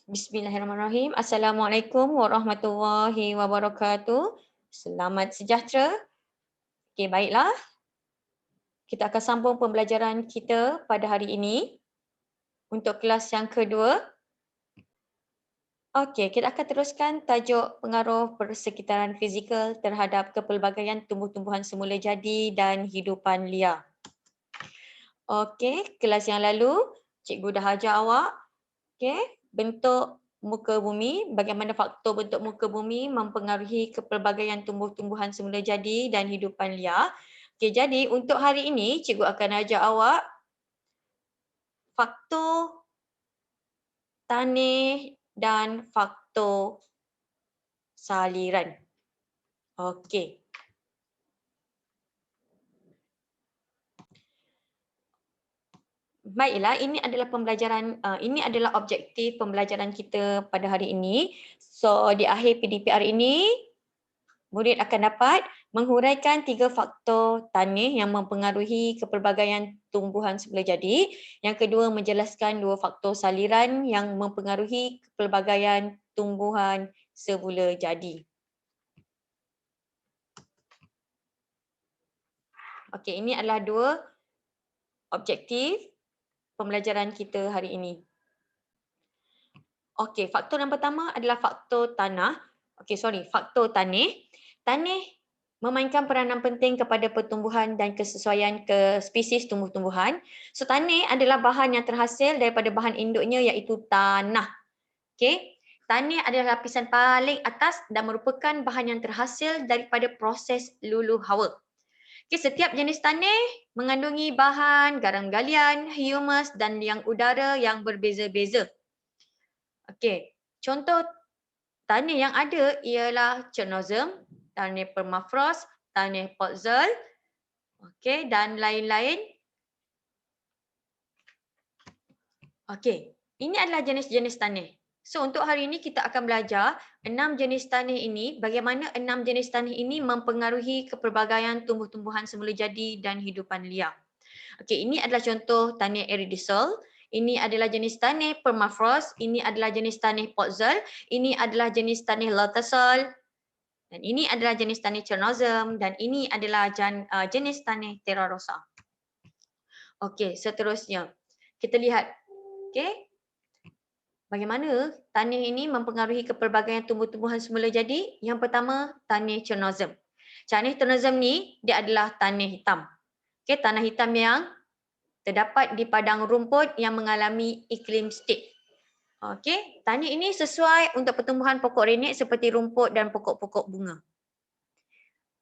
Bismillahirrahmanirrahim. Assalamualaikum warahmatullahi wabarakatuh. Selamat sejahtera. Okey, baiklah. Kita akan sambung pembelajaran kita pada hari ini untuk kelas yang kedua. Okey, kita akan teruskan tajuk pengaruh persekitaran fizikal terhadap kepelbagaian tumbuh-tumbuhan semula jadi dan hidupan liar. Okey, kelas yang lalu cikgu dah ajar awak okey, bentuk muka bumi, bagaimana faktor bentuk muka bumi mempengaruhi kepelbagaian tumbuh-tumbuhan semula jadi dan hidupan liar. Okey, jadi untuk hari ini cikgu akan ajar awak faktor tanih dan faktor saliran. Okey. Baiklah, ini adalah objektif pembelajaran kita pada hari ini. So, di akhir PDPR ini, murid akan dapat menghuraikan 3 faktor tanih yang mempengaruhi kepelbagaian tumbuhan semula jadi. Yang kedua, menjelaskan 2 faktor saliran yang mempengaruhi kepelbagaian tumbuhan semula jadi. Okey, ini adalah 2 objektif pembelajaran kita hari ini. Okey, faktor yang pertama adalah faktor tanah. Faktor tanih. Tanih memainkan peranan penting kepada pertumbuhan dan kesesuaian ke spesies tumbuh-tumbuhan. So, tanih adalah bahan yang terhasil daripada bahan induknya iaitu tanah. Okey. Tanih adalah lapisan paling atas dan merupakan bahan yang terhasil daripada proses luluh hawa. Okey, setiap jenis tanih mengandungi bahan garam galian, humus dan liang udara yang berbeza-beza. Okey, contoh tanih yang ada ialah Chernozem, tanih permafrost, tanih Potzel, okey, dan lain-lain. Okey, ini adalah jenis-jenis tanih. So, untuk hari ini kita akan belajar 6 jenis tanih ini, bagaimana 6 jenis tanih ini mempengaruhi kepelbagaian tumbuh-tumbuhan semula jadi dan hidupan liar. Okey, ini adalah contoh tanih Iridisol. Ini adalah jenis tanih permafrost. Ini adalah jenis tanih Potzel. Ini adalah jenis tanih Lotosol. Dan ini adalah jenis tanih Chernozem. Dan ini adalah jenis tanih Terra Rosa. Okey, seterusnya. Kita lihat. Okey. Bagaimana tanih ini mempengaruhi kepelbagaian tumbuh-tumbuhan semula jadi? Yang pertama, tanih Chernozem. Tanih Chernozem ni dia adalah tanih hitam. Okey, tanah hitam yang terdapat di padang rumput yang mengalami iklim stik. Okey, tanih ini sesuai untuk pertumbuhan pokok renek seperti rumput dan pokok-pokok bunga.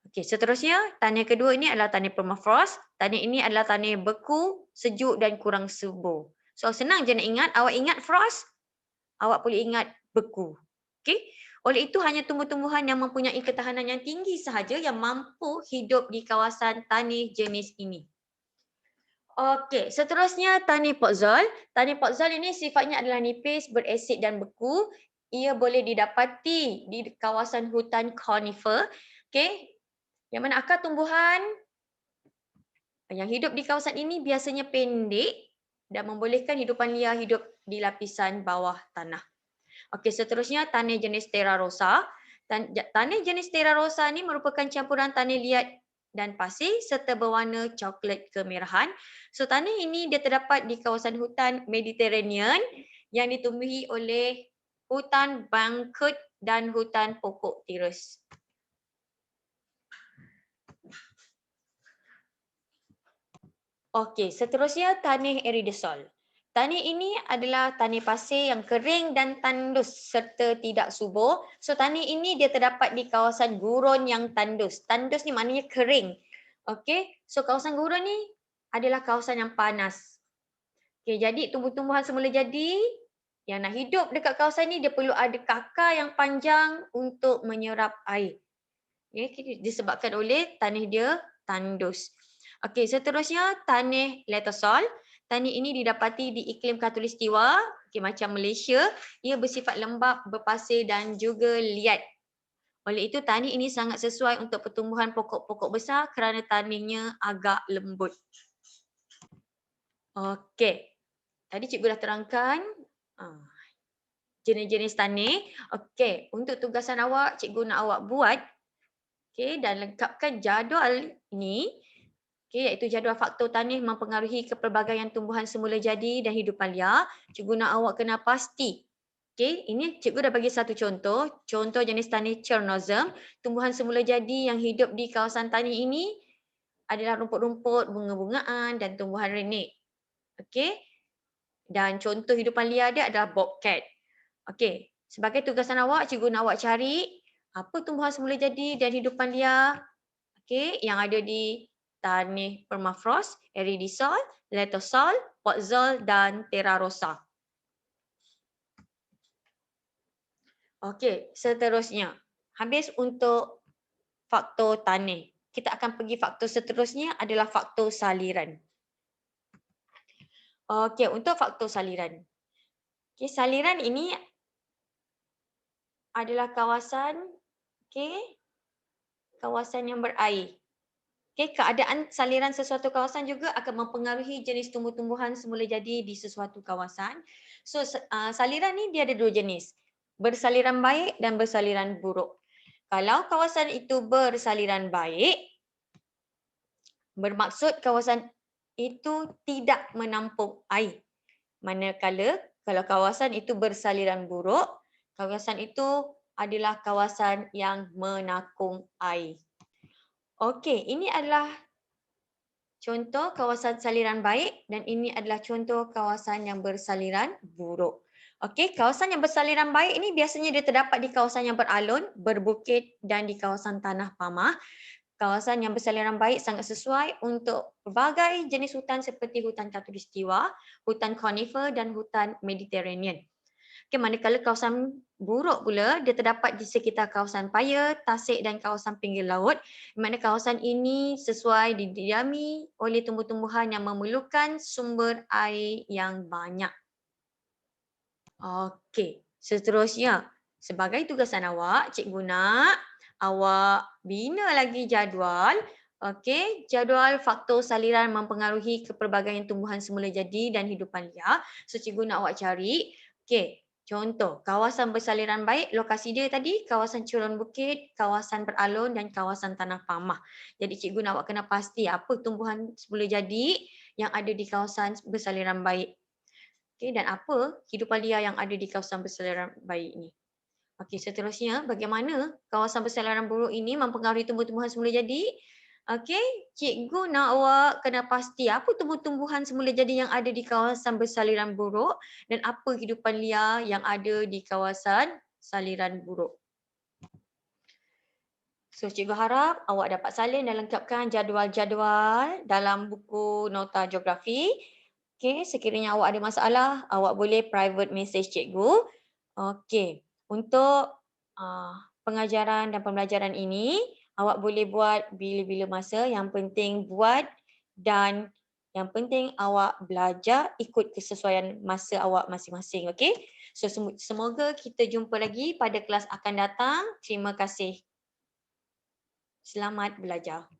Okey, seterusnya tanih kedua ini adalah tanih permafrost. Tanih ini adalah tanih beku, sejuk dan kurang subur. So, senang je nak ingat. Awak ingat frost, awak boleh ingat beku. Okey, oleh itu hanya tumbuh-tumbuhan yang mempunyai ketahanan yang tinggi sahaja yang mampu hidup di kawasan tanih jenis ini. Okey, seterusnya tanih Potzel. Tanih Potzel ini sifatnya adalah nipis, berasid dan beku. Ia boleh didapati di kawasan hutan conifer. Okey, yang mana akar tumbuhan yang hidup di kawasan ini biasanya pendek dan membolehkan hidupan liar hidup di lapisan bawah tanah. Okey, seterusnya tanih jenis Terra Rosa. Tanih jenis Terra Rosa ni merupakan campuran tanih liat dan pasir serta berwarna coklat kemerahan. So, tanih ini dia terdapat di kawasan hutan Mediterranean yang ditumbuhi oleh hutan bangkut dan hutan pokok tirus. Okey, seterusnya tanih Iridisol. Tanih ini adalah tanih pasir yang kering dan tandus serta tidak subur. So, tanih ini dia terdapat di kawasan gurun yang tandus. Tandus ni maknanya kering. Okey, so kawasan gurun ni adalah kawasan yang panas. Okey, jadi tumbuh-tumbuhan semula jadi yang nak hidup dekat kawasan ni dia perlu ada kakar yang panjang untuk menyerap air. Okey, disebabkan oleh tanih dia tandus. Okey, seterusnya tanih Letosol. Tanih ini didapati di iklim khatulistiwa, macam Malaysia. Ia bersifat lembap, berpasir dan juga liat. Oleh itu, tanih ini sangat sesuai untuk pertumbuhan pokok-pokok besar kerana tanihnya agak lembut. Okey, tadi cikgu dah terangkan. jenis-jenis tanih. Okey, untuk tugasan awak, cikgu nak awak buat, okey, dan lengkapkan jadual ini, okey, iaitu jadual faktor tanih mempengaruhi kepelbagaian tumbuhan semula jadi dan hidupan liar. Cikgu nak awak kena pasti. Okey, ini cikgu dah bagi satu contoh. Contoh jenis tanih Chernozem. Tumbuhan semula jadi yang hidup di kawasan tanih ini adalah rumput-rumput, bunga-bungaan dan tumbuhan renik. Okey. Dan contoh hidupan liar dia adalah bobcat. Okey, sebagai tugasan awak, cikgu nak awak cari apa tumbuhan semula jadi dan hidupan liar, okey, yang ada di tanih permafrost, eridisol, letosol, podzol dan terra rosa. Okey, seterusnya. Habis untuk faktor tanih. Kita akan pergi faktor seterusnya adalah faktor saliran. Okey, untuk faktor saliran. Okey, saliran ini adalah kawasan, okey, kawasan yang berair. Okey, keadaan saliran sesuatu kawasan juga akan mempengaruhi jenis tumbuh-tumbuhan semula jadi di sesuatu kawasan. So, saliran ni dia ada dua jenis. Bersaliran baik dan bersaliran buruk. Kalau kawasan itu bersaliran baik, bermaksud kawasan itu tidak menampung air. Manakala kalau kawasan itu bersaliran buruk, kawasan itu adalah kawasan yang menakung air. Okey, ini adalah contoh kawasan saliran baik dan ini adalah contoh kawasan yang bersaliran buruk. Okey, kawasan yang bersaliran baik ini biasanya dia terdapat di kawasan yang beralun, berbukit dan di kawasan tanah pamah. Kawasan yang bersaliran baik sangat sesuai untuk pelbagai jenis hutan seperti hutan khatulistiwa, hutan conifer dan hutan Mediterranean. Okay, manakala kawasan buruk pula, dia terdapat di sekitar kawasan paya, tasik dan kawasan pinggir laut. Di mana kawasan ini sesuai didiami oleh tumbuh-tumbuhan yang memerlukan sumber air yang banyak. Okey, seterusnya. Sebagai tugasan awak, cikgu nak awak bina lagi jadual. Okey, jadual faktor saliran mempengaruhi kepelbagaian tumbuhan semula jadi dan hidupan liar. So, cikgu nak awak cari. Okey, contoh kawasan bersaliran baik, lokasi dia tadi kawasan curun bukit, kawasan beralun dan kawasan tanah pamah. Jadi cikgu nak awak kena pasti apa tumbuhan semula jadi yang ada di kawasan bersaliran baik. Okey, dan apa hidupan liar yang ada di kawasan bersaliran baik ini. Okey, seterusnya bagaimana kawasan bersaliran buruk ini mempengaruhi tumbuh-tumbuhan semula jadi. Okey, cikgu nak awak kena pasti apa tumbuh-tumbuhan semula jadi yang ada di kawasan bersaliran buruk dan apa hidupan liar yang ada di kawasan saliran buruk. So, cikgu harap awak dapat salin dan lengkapkan jadual-jadual dalam buku nota geografi. Okey, sekiranya awak ada masalah, awak boleh private message cikgu. Okey, untuk pengajaran dan pembelajaran ini, awak boleh buat bila-bila masa. Yang penting buat dan yang penting awak belajar ikut kesesuaian masa awak masing-masing. Okey, so semoga kita jumpa lagi pada kelas akan datang. Terima kasih. Selamat belajar.